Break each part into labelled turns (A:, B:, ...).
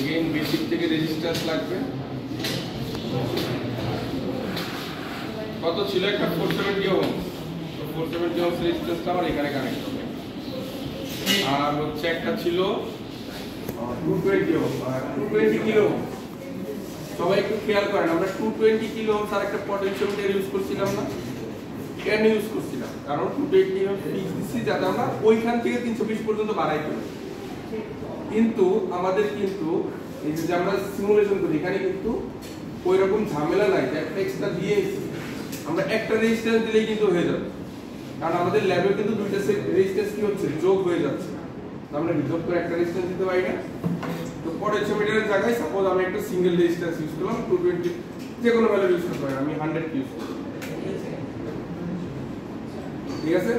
A: Again basic থেকে resistance লাগবে কত ছিল একটা 470 ওহম, তো 470 ওহম রেজিস্ট্যান্সটা আমার এখানে কানেক্ট হবে। আর হচ্ছে একটা ছিল 220 ওহম, 220 কিলো ওহম। সবাই একটু খেয়াল করেন, আমরা 220 কিলো ওহম আর একটা পটেনশিওমিটার ইউজ করছিলাম না? কেন ইউজ করছিলাম? কারণ 220 ওহম ফিক্স দিছি যাতে আমরা ওইখান থেকে 320 পর্যন্ত বাড়াই দিই। কিন্তু আমাদের কিন্তু এই যে আমরা সিমুলেশন করি এখানে কিন্তু ওই রকম ঝামেলা নাই যে একটা এক্সট্রা দিয়ে আমরা একটা রেজিস্ট্যান্স দিলেই কিন্তু হয়ে যাবে, কারণ আমাদের ল্যাবে কিন্তু দুইটা রেজিস্ট্যান্স কি হচ্ছে যোগ হয়ে যাচ্ছে, আমরা যোগ করে একটা রেজিস্ট্যান্স দিতে পারি না। তো পটেনশিওমিটারের জায়গায় সাপোজ আমি একটা সিঙ্গেল রেজিস্ট্যান্স ইউজ করলাম 220, যে কোনো ভ্যালু ইউজ করতে পারি, আমি 100 ইউজ করব, ঠিক আছে?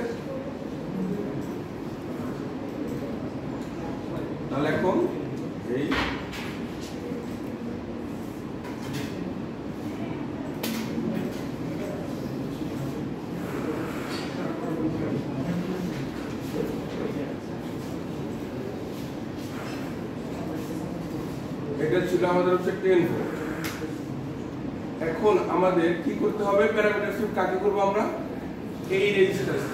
A: তাহলে এখন এই এটা ছিল আমাদের হচ্ছে 10 ভোল্ট। এখন আমাদের কি করতে হবে, প্যারামিটার শিফট কাকে করব আমরা? এই রেজিস্ট্যান্স,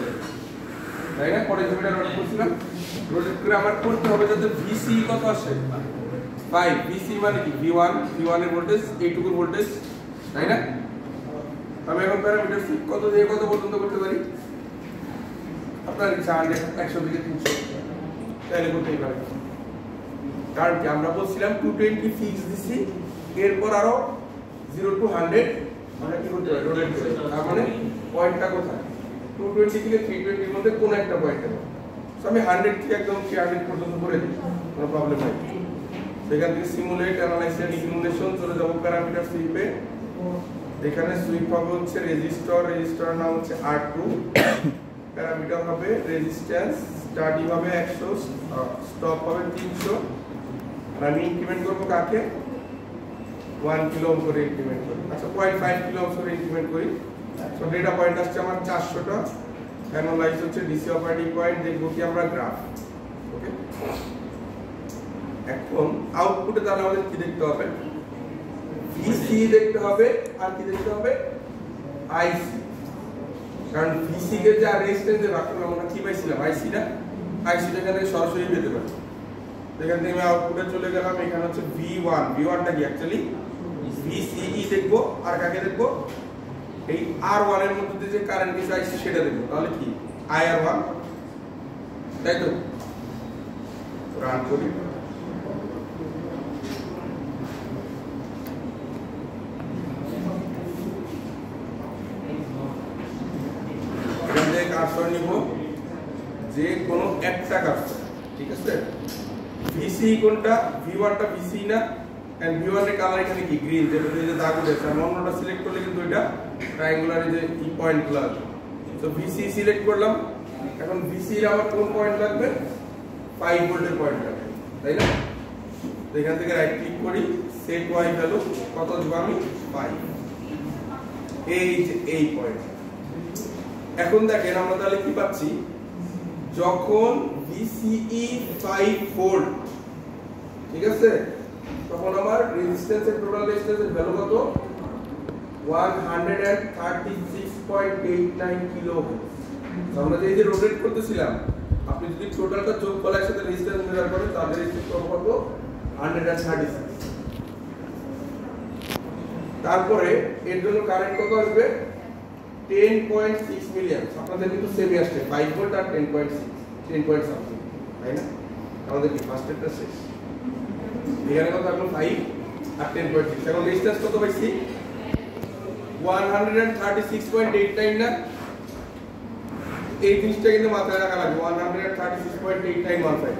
A: তাই না? পটেনশিওমিটার রোটেট করছিলাম, রোটেট করে আমার করতে হবে যাতে ভিসি কত আসে 5। ভিসি মানে কি? V1 এর ভোল্টেজ, এইটুকুর ভোল্টেজ, তাই না? আমি এখন প্যারামিটার শিফট কত দিয়ে কত পর্যন্ত করতে পারি? আপনার ইচ্ছা 100, 100 থেকে 300 তাহলে করতেই পারি। কারণ কি আমরা বলছিলাম 220 ফিক্স দিছি, এরপর আরো 0 to 100 আমরা কি করতে পারি? রোটেট করে। তার মানে পয়েন্টটা কোথায়? 220 থেকে 320 এর মধ্যে কোন একটা পয়েন্টে হবে। সো আমি 100 থেকে একদম 300 পর্যন্ত করে দিই, কোনো প্রবলেম নাই। সেখান থেকে সিমুলেট, অ্যানালাইসিস এন্ড সিমুলেশন চলে যাব প্যারামিটার সুইপে। এখানে সুইপ হবে হচ্ছে রেজিস্টরের নাম হচ্ছে R2, প্যারামিটার হবে রেজিস্ট্যান্স, স্টাডি হবে 100, স্টপ হবে 300, আর আমি ইনক্রিমেন্ট করব কাকে? 1 কিলো ওহম করে ইনক্রিমেন্ট করি। আচ্ছা 0.5 কিলো ওহম করে ইনক্রিমেন্ট করি। সো ডেটা পয়েন্ট আসছে আমার 400টা, অ্যানালাইজ হচ্ছে ডিসি অপারেটিং পয়েন্ট, দেখব কি আমরা গ্রাফ। ওকে, এখন আউটপুটে তাহলে আমাদের কি দেখতে হবে? ভিসি দেখতে হবে, আর কি দেখতে হবে? আইসি। কারণ ভিসি কে যা রেজিস্ট্যান্স এর বাকি আমরা কি পাইছিলাম? আইসি না? আইসি টা এখানে সরাসরি পেতে পারি। এখান থেকে আমি আউটপুটে চলে গেলাম, এখানে হচ্ছে V1 টা কি অ্যাকচুয়ালি VCE দেখব, আর কাকে দেখব? এই R1 এর মধ্যে যে কারেন্ট কিছু আইসি সেটা দেখব। তাহলে কি IR1, তাই তো? রান করি, কার্সর নিব, যে কোনো একটা কার্সর, ঠিক আছে? ভিসি কোনটা? V1 টা ভিসি না, এন্ড V1 এর কালার এখানে কি গ্রিন, যেটা এই যে দাগ উঠেছে। আমি অন্যটা সিলেক্ট করলে কিন্তু এটা ট্রায়াঙ্গুলার এই যে ই পয়েন্টগুলো আছে। সো ভিসি সিলেক্ট করলাম। এখন ভিসি এর আমার কোন পয়েন্ট লাগবে? 5 ভোল্টের পয়েন্ট লাগবে, তাই না? এখান থেকে রাইট ক্লিক করি, সেট ওয়াই ভ্যালু কত দিব আমি? 5, এই যে এই পয়েন্ট। এখন দেখেন আমরা তাহলে কি পাচ্ছি? যখন VCE 5 ভোল্ট, ঠিক আছে, তখন আমার রেজিস্ট্যান্সের টোটাল রেজিস্ট্যান্সের ভ্যালু কত? 136.89 কিলো ওহম। আমরা যে রোটেট করতেছিলাম, আপনি যদি টোটালটা যোগ করে একসাথে রেজিস্ট্যান্স মেজার করেন তাহলে রেজিস্ট্যান্স কত? 136। তারপরে এর জন্য কারেন্ট কত আসবে? 10.6 মিলিয়ন। আপনাদের কিন্তু সেমই আসছে 5 ভোল্ট আর 10 পয়েন্ট সামথিং, তাই না? আমাদের কি ফার্স্ট স্টেপটা শেষ। এখানে কত আসলো? 5 আর 10.6। এখন রেজিস্ট্যান্স কত পাইছি? 136.89 না? এই জিনিসটা কিন্তু মাথায় রাখা লাগবে, 136.8915।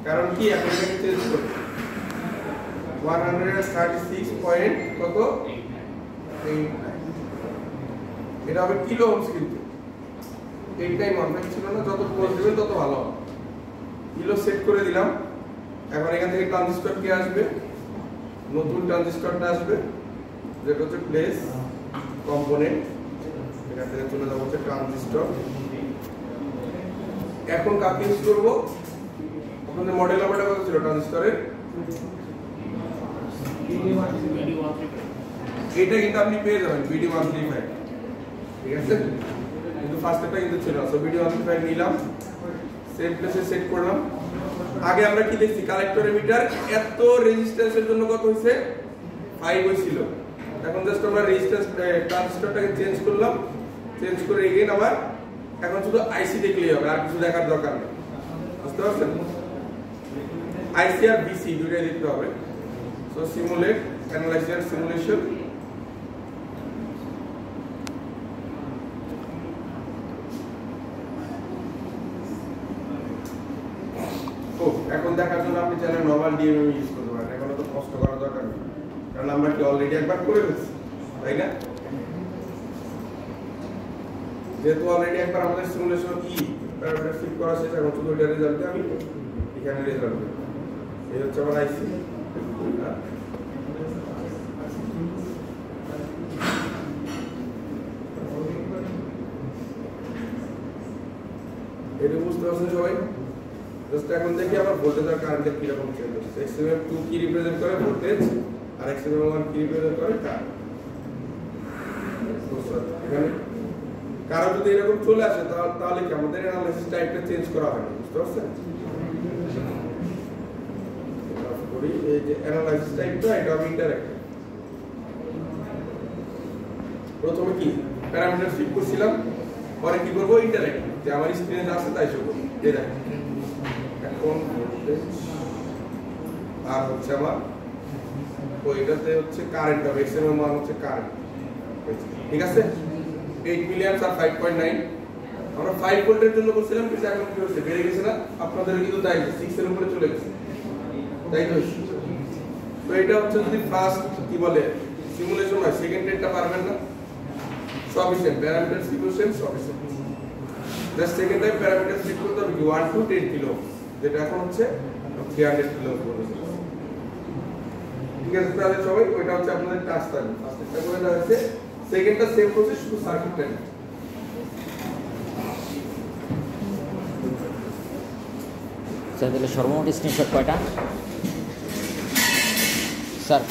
A: কারণ কি এখন এটাকে চেঞ্জ করব, 136 পয়েন্ট কত? 89। এটা হবে কিলো ওহমস, কিন্তু 8915 ছিল না? যত ক্লোজ দিবেন তত ভালো হবে। কিলো সেট করে দিলাম। এখন এখান থেকে ট্রানজিস্টর কি আসবে? নতুন ট্রানজিস্টরটা আসবে, যেটা হচ্ছে প্লেস কম্পোনেন্ট। এখান থেকে চলে যাবো হচ্ছে ট্রানজিস্টর। এখন কাকে ইউজ করবো? আপনাদের মডেল নাম্বারটা কত ছিল ট্রানজিস্টরের? এটা কিন্তু আপনি পেয়ে যাবেন বিডি 135, ঠিক আছে? কিন্তু ফার্স্টটা কিন্তু ছিল না। সো বিডি 135 নিলাম, সেম প্লেসে সেট করলাম। আগে আমরা কি দেখছি, কালেক্টর এমিটার এত রেজিস্ট্যান্সের জন্য কত হইছে 5 হইছিল। এখন জাস্ট আমরা রেজিস্ট্যান্স ট্রানজিস্টরটাকে চেঞ্জ করলাম, চেঞ্জ করে এগেইন আবার এখন শুধু আইসি দেখলেই হবে, আর কিছু দেখার দরকার নেই। বুঝতে পারছেন? আইসি আর বিসি দুটোই দেখতে হবে। So simulate, analysis and simulation. এখন দেখার জন্য আপনি চাইলে নরমাল ডিএমএম ইউজ করতে পারেন, এখন তো কষ্ট করার দরকার নেই, কারণ আমরা কি অলরেডি একবার করে ফেলছি, তাই না? যেহেতু অলরেডি একবার আমাদের সিমুলেশন প্যারামিটার ফিট করা শেষ, এখন শুধু ওইটার রেজাল্টে আমি এখানে রেজাল্ট দেব। এই হচ্ছে আমার আইসি। এটা বুঝতে পারছেন সবাই? জাস্ট এখন দেখি আমরা ভোল্টেজ আর কারেন্টের কি রকম চেঞ্জ হচ্ছে। XMM2 কি রিপ্রেজেন্ট করে? ভোল্টেজ। আর XMM1 কি রিপ্রেজেন্ট করে? কারেন্ট। এখানে কারো যদি এরকম চলে আসে তাহলে কি আমাদের অ্যানালাইসিস টাইপটা চেঞ্জ করা হয় না, বুঝতে পারছেন? করি এই যে অ্যানালাইসিস টাইপটা, এটা আমি ইন্টারঅ্যাক্টিভ। প্রথমে কি প্যারামিটার ফিট করছিলাম, পরে কি করব ইন্টারঅ্যাক্টিভ, যে আমার স্ক্রিনে যা আছে তাই শো করব। এই দেখেন এখন ভোল্টেজ আর হচ্ছে আমার ওইটাতে হচ্ছে কারেন্ট হবে, XMM1 হচ্ছে কারেন্ট, ঠিক আছে? 8 মিলিঅ্যাম্পস আর 5.9। আমরা 5 ভোল্টের জন্য বলছিলাম, কিন্তু এখন কি হচ্ছে বেড়ে গেছে না? আপনাদের কিন্তু তাই 6 এর উপরে চলে গেছে, তাই তো? তো এটা হচ্ছে যদি ফার্স্ট কি বলে সিমুলেশন হয়, সেকেন্ড রেটটা পারবেন না, sufficient parameter simulation sufficient. Just second time parameter fit করতে হবে 1 to 10 কিলো, যেটা এখন হচ্ছে 300 কিলো পর্যন্ত, ঠিক আছে? তাহলে সবাই ওইটা হচ্ছে আপনাদের টাস্ক থাকবে। ফার্স্টটা করে দেওয়া হয়েছে, সেকেন্ডটা সেম প্রসেস, শুধু সার্কিটটা নেই।
B: স্যার তাহলে সর্বমোট স্ক্রিনশট কয়টা স্যার?